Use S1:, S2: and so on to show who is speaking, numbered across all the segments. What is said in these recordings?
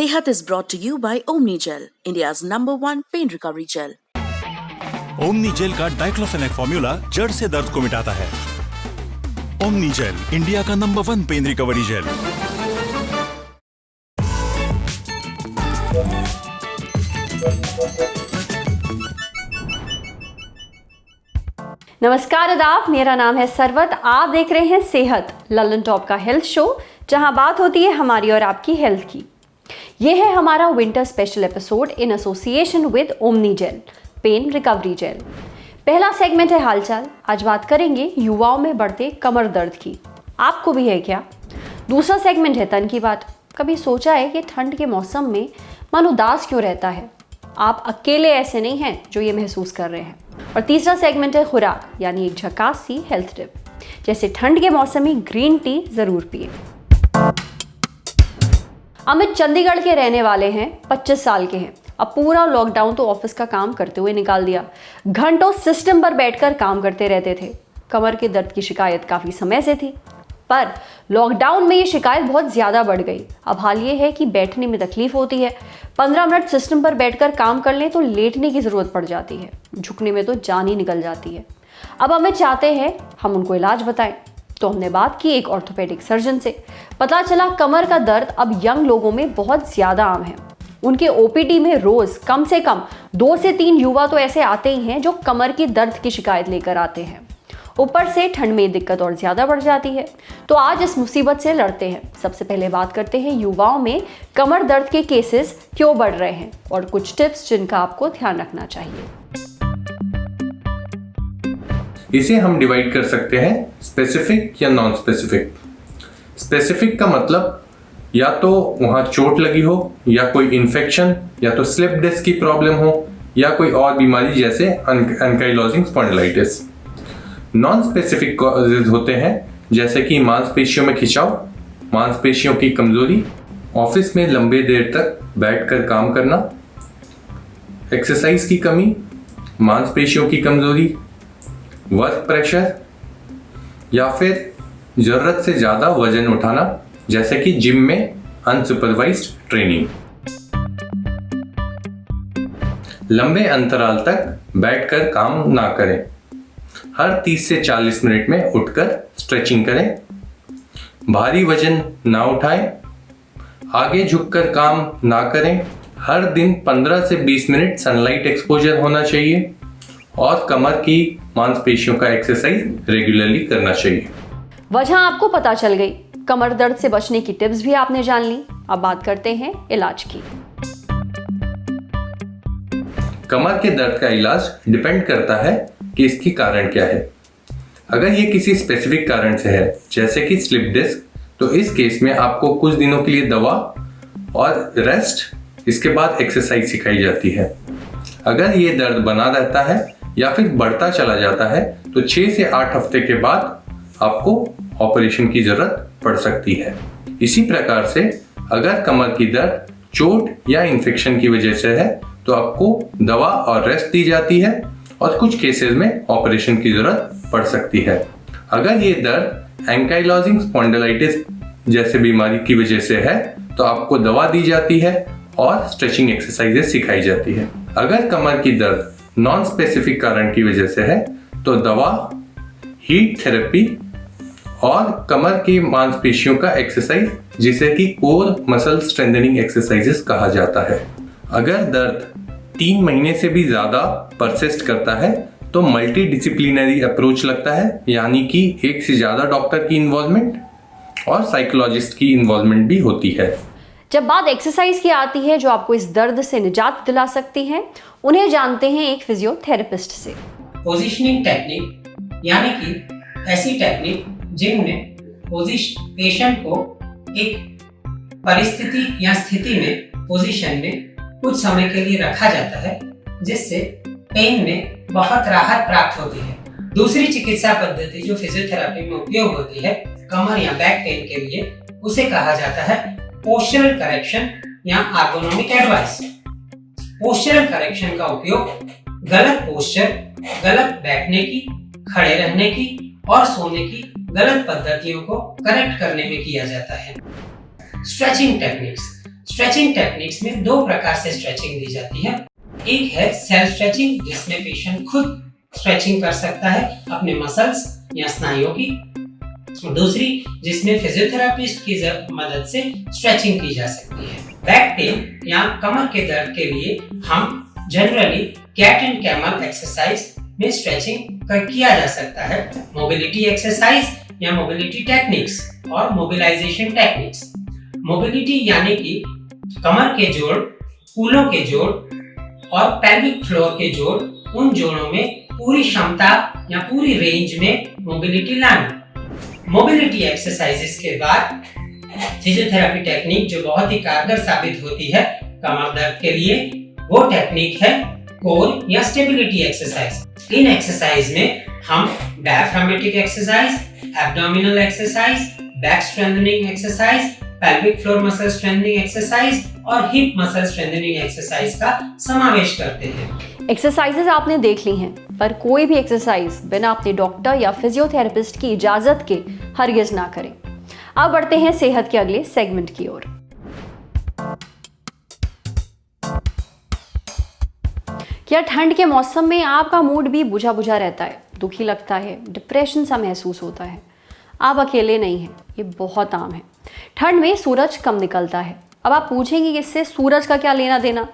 S1: Sehat is brought to you by Omni Gel, India's #1 pain recovery gel.
S2: Omni gel का diclofenac formula जड़ से दर्द को मिटाता है। ओमनी जेल, इंडिया का #1 पेन रिकवरी जेल।
S3: नमस्कार आदाब, मेरा नाम है सरवत। आप देख रहे हैं सेहत ललन टॉप का हेल्थ शो, जहां बात होती है हमारी और आपकी हेल्थ की। यह है हमारा winter special episode in association with Omni gel pain recovery gel. पहला सेगमेंट है हालचाल। आज बात करेंगे युवाओं में बढ़ते कमर दर्द की। आपको भी है क्या? दूसरा सेगमेंट है तन की बात। कभी सोचा है कि ठंड के मौसम में मन उदास क्यों रहता है? आप अकेले ऐसे नहीं हैं जो ये महसूस कर रहे हैं। और तीसरा सेगमेंट है खुराक, यानी एक झकास सी हेल्थ टिप, जैसे ठंड के मौसम में ग्रीन टी जरूर पिए। अमित चंडीगढ़ के रहने वाले हैं, 25 साल के हैं। अब पूरा लॉकडाउन तो ऑफिस का काम करते हुए निकाल दिया। घंटों सिस्टम पर बैठकर काम करते रहते थे। कमर के दर्द की शिकायत काफी समय से थी, पर लॉकडाउन में ये शिकायत बहुत ज्यादा बढ़ गई। अब हाल ये है कि बैठने में तकलीफ होती है। 15 मिनट सिस्टम पर बैठकर काम कर लें तो लेटने की जरूरत पड़ जाती है। झुकने में तो जान ही निकल जाती है। अब हमें चाहते हैं हम उनको इलाज बताएं, तो हमने बात की एक ऑर्थोपेडिक सर्जन से। पता चला कमर का दर्द अब यंग लोगों में बहुत ज्यादा आम है। उनके ओपीडी में रोज कम से कम 2 से 3 युवा तो ऐसे आते ही हैं जो कमर की दर्द की शिकायत लेकर आते हैं। ऊपर से ठंड में दिक्कत और ज्यादा बढ़ जाती है। तो आज इस मुसीबत से लड़ते हैं। सबसे पहले बात करते हैं युवाओं में कमर दर्द के केसेस क्यों बढ़ रहे हैं और कुछ टिप्स जिनका आपको ध्यान रखना चाहिए।
S4: इसे हम डिवाइड कर सकते हैं स्पेसिफिक या नॉन स्पेसिफिक। स्पेसिफिक का मतलब या तो वहां चोट लगी हो, या कोई इन्फेक्शन, या तो स्लिप डिस्क की प्रॉब्लम हो, या कोई और बीमारी जैसे ankylosing spondylitis. Non specific causes होते हैं जैसे कि मांसपेशियों में खिंचाव, मांसपेशियों की कमजोरी, ऑफिस में लंबे देर तक बैठकर काम करना, एक्सरसाइज की कमी, मांसपेशियों की कमजोरी, वर्क प्रेशर, या फिर जरूरत से ज्यादा वजन उठाना जैसे कि जिम में अनसुपरवाइज्ड ट्रेनिंग। लंबे अंतराल तक बैठकर काम ना करें। हर 30 से 40 मिनट में उठकर स्ट्रेचिंग करें। भारी वजन ना उठाएं। आगे झुककर काम ना करें। हर दिन 15 से 20 मिनट सनलाइट एक्सपोजर होना चाहिए और कमर की मांसपेशियों का एक्सरसाइज रेगुलरली करना चाहिए।
S3: वजह आपको पता चल गई। कमर दर्द से बचने की टिप्स भी आपने जान ली। अब बात करते हैं इलाज की।
S4: कमर के दर्द का इलाज डिपेंड करता है कि इसकी कारण क्या है। अगर ये किसी स्पेसिफिक कारण से है जैसे कि स्लिप डिस्क, तो इस केस में आपको कुछ दिनों के लिए दवा और रेस्ट, इसके बाद एक्सरसाइज सिखाई जाती है। अगर ये दर्द बना रहता है या फिर बढ़ता चला जाता है तो 6 से 8 हफ्ते के बाद आपको ऑपरेशन की जरूरत पड़ सकती है। इसी प्रकार से अगर कमर की दर्द चोट या इन्फेक्शन की वजह से है तो आपको दवा और रेस्ट दी जाती है और कुछ केसेस में ऑपरेशन की जरूरत पड़ सकती है। अगर ये दर्द एंकाइलोजिंग स्पॉन्डिलाइटिस जैसे बीमारी की वजह से है तो आपको दवा दी जाती है और स्ट्रेचिंग एक्सरसाइजेस सिखाई जाती है। अगर कमर की दर्द नॉन स्पेसिफिक कारण की वजह से है तो दवा, हीट थेरेपी और कमर की मांसपेशियों का एक्सरसाइज जिसे कि कोर मसल स्ट्रेंथनिंग एक्सरसाइजेस कहा जाता है। अगर दर्द 3 महीने से भी ज्यादा परसिस्ट करता है तो मल्टी डिसिप्लिनरी अप्रोच लगता है, यानी कि एक से ज्यादा डॉक्टर की इन्वॉल्वमेंट और साइकोलॉजिस्ट की इन्वॉल्वमेंट भी होती है।
S3: जब बात एक्सरसाइज की आती है जो आपको इस दर्द से निजात दिला सकती है, उन्हें जानते हैं एक फिजियोथेरेपिस्ट से।
S5: पोजीशनिंग टेक्निक, यानी कि ऐसी टेक्निक जिनमें पेशेंट को एक परिस्थिति या स्थिति में, पोजीशन में कुछ समय के लिए रखा जाता है, जिससे पेन में बहुत राहत प्राप्त होती है। दूसरी चिकित्सा पद्धति जो फिजियोथेरेपी में उपयोग होती है कमर या बैक पेन के लिए, उसे कहा जाता है पोस्चरल करेक्शन या एर्गोनोमिक एडवाइस। पोस्चरल करेक्शन का उपयोग गलत पोस्चर, गलत बैठने की, खड़े रहने की और सोने की गलत पद्धतियों को करेक्ट करने में किया जाता है। स्ट्रेचिंग टेक्निक्स, स्ट्रेचिंग टेक्निक्स में दो प्रकार से स्ट्रेचिंग दी जाती है। एक है सेल्फ स्ट्रेचिंग, जिसमें पेशेंट खुद स्ट्रेचिंग कर सकता है अपने मसल्स या स्नायुओं की। दूसरी जिसमें फिजियोथेरापिस्ट की मदद से स्ट्रेचिंग की जा सकती है। बैक पेन या कमर के दर्द के लिए हम generally cat and camel exercise में स्ट्रेचिंग किया जा सकता है। मोबिलिटी एक्सरसाइज या मोबिलिटी टेक्निक्स और मोबिलाइजेशन टेक्निक्स। मोबिलिटी यानी कि कमर के जोड़, कूल्हों के जोड़ और पेल्विक फ्लोर के जोड़, उन जोड़ों में पूरी क्षमता या पूरी रेंज में मोबिलिटी लाना। मोबिलिटी एक्सरसाइजेस के बाद फिजियोथेरेपी टेक्निक जो बहुत ही कारगर साबित होती है कमर दर्द के लिए, वो टेक्निक है कोर या स्टेबिलिटी एक्सरसाइज। इन एक्सरसाइज में हम diaphragmatic exercise, abdominal exercise, back strengthening exercise, pelvic floor muscle strengthening exercise और हिप मसल स्ट्रेंथनिंग एक्सरसाइज का समावेश करते हैं।
S3: एक्सरसाइजेस आपने देख ली हैं, पर कोई भी एक्सरसाइज बिना अपने डॉक्टर या फिजियोथेरेपिस्ट की इजाजत के हरगिज ना करें। अब बढ़ते हैं सेहत के अगले सेगमेंट की ओर। क्या ठंड के मौसम में आपका मूड भी बुझा बुझा रहता है, दुखी लगता है, डिप्रेशन सा महसूस होता है? आप अकेले नहीं हैं, ये बहुत आम है। ठंड में सूरज कम निकलता है। अब आप पूछेंगे कि इससे सूरज का क्या लेना देना?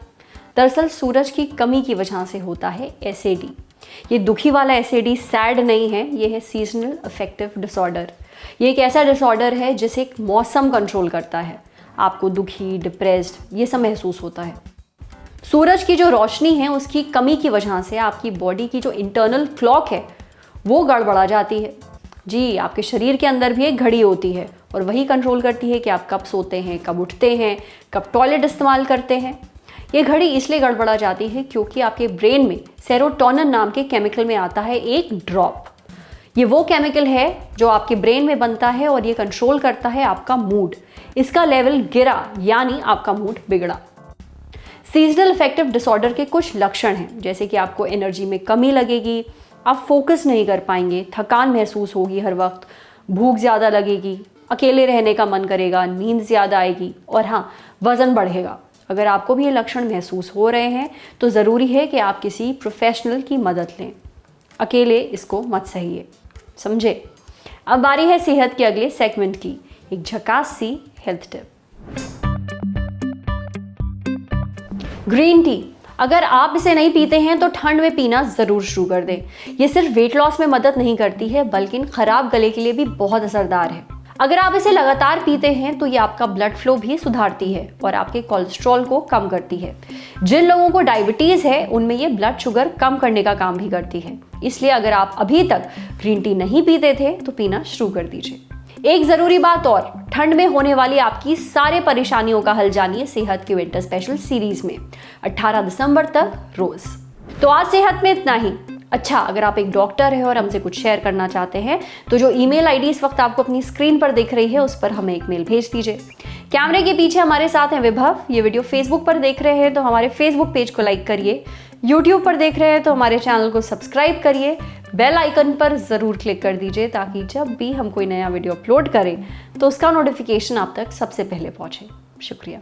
S3: दरअसल सूरज की कमी की वजह से होता है एसएडी। ये दुखी वाला एसएडी सैड नहीं है, ये है सीजनल अफेक्टिव डिसऑर्डर। ये एक ऐसा डिसऑर्डर है जिसे एक मौसम कंट्रोल करता है। आपको दुखी, डिप्रेस्ड ये सब महसूस होता है। सूरज की जो रोशनी है उसकी कमी की वजह से आपकी बॉडी की जो इंटरनल क्लॉक है वो गड़बड़ा जाती है। जी, आपके शरीर के अंदर भी एक घड़ी होती है और वही कंट्रोल करती है कि आप कब सोते हैं, कब उठते हैं, कब टॉयलेट इस्तेमाल करते हैं। ये घड़ी इसलिए गड़बड़ा जाती है क्योंकि आपके ब्रेन में सेरोटोनिन नाम के केमिकल में आता है एक ड्रॉप। ये वो केमिकल है जो आपके ब्रेन में बनता है और ये कंट्रोल करता है आपका मूड। इसका लेवल गिरा यानी आपका मूड बिगड़ा। सीजनल अफेक्टिव डिसऑर्डर के कुछ लक्षण हैं, जैसे कि आपको एनर्जी में कमी लगेगी, आप फोकस नहीं कर पाएंगे, थकान महसूस होगी हर वक्त, भूख ज़्यादा लगेगी, अकेले रहने का मन करेगा, नींद ज़्यादा आएगी और हाँ, वज़न बढ़ेगा। अगर आपको भी ये लक्षण महसूस हो रहे हैं तो ज़रूरी है कि आप किसी प्रोफेशनल की मदद लें। अकेले इसको मत सहिए, समझे? अब बारी है सेहत के अगले सेगमेंट की, एक झकास सी हेल्थ टिप। ग्रीन टी, अगर आप इसे नहीं पीते हैं तो ठंड में पीना ज़रूर शुरू कर दें। ये सिर्फ वेट लॉस में मदद नहीं करती है बल्कि ख़राब गले के लिए भी बहुत असरदार है। अगर आप इसे लगातार पीते हैं तो ये आपका ब्लड फ्लो भी सुधारती है और आपके कोलेस्ट्रॉल को कम करती है। जिन लोगों को डायबिटीज़ है उनमें ये ब्लड शुगर कम करने का काम भी करती है। इसलिए अगर आप अभी तक ग्रीन टी नहीं पीते थे तो पीना शुरू कर दीजिए। एक ज़रूरी बात और, ठंड में होने वाली आपकी सारे परेशानियों का हल जानिए सेहत के विंटर स्पेशल सीरीज में 18 दिसंबर तक रोज। तो आज सेहत में इतना ही। अच्छा, अगर आप एक डॉक्टर हैं और हमसे कुछ शेयर करना चाहते हैं तो जो ईमेल आईडी इस वक्त आपको अपनी स्क्रीन पर दिख रही है उस पर हमें एक मेल भेज दीजिए। कैमरे के पीछे हमारे साथ हैं विभव। ये वीडियो फेसबुक पर देख रहे हैं तो हमारे फेसबुक पेज को लाइक करिए, यूट्यूब पर देख रहे हैं तो हमारे चैनल को सब्सक्राइब करिए, बेल आइकन पर ज़रूर क्लिक कर दीजिए ताकि जब भी हम कोई नया वीडियो अपलोड करें तो उसका नोटिफिकेशन आप तक सबसे पहले पहुंचे। शुक्रिया।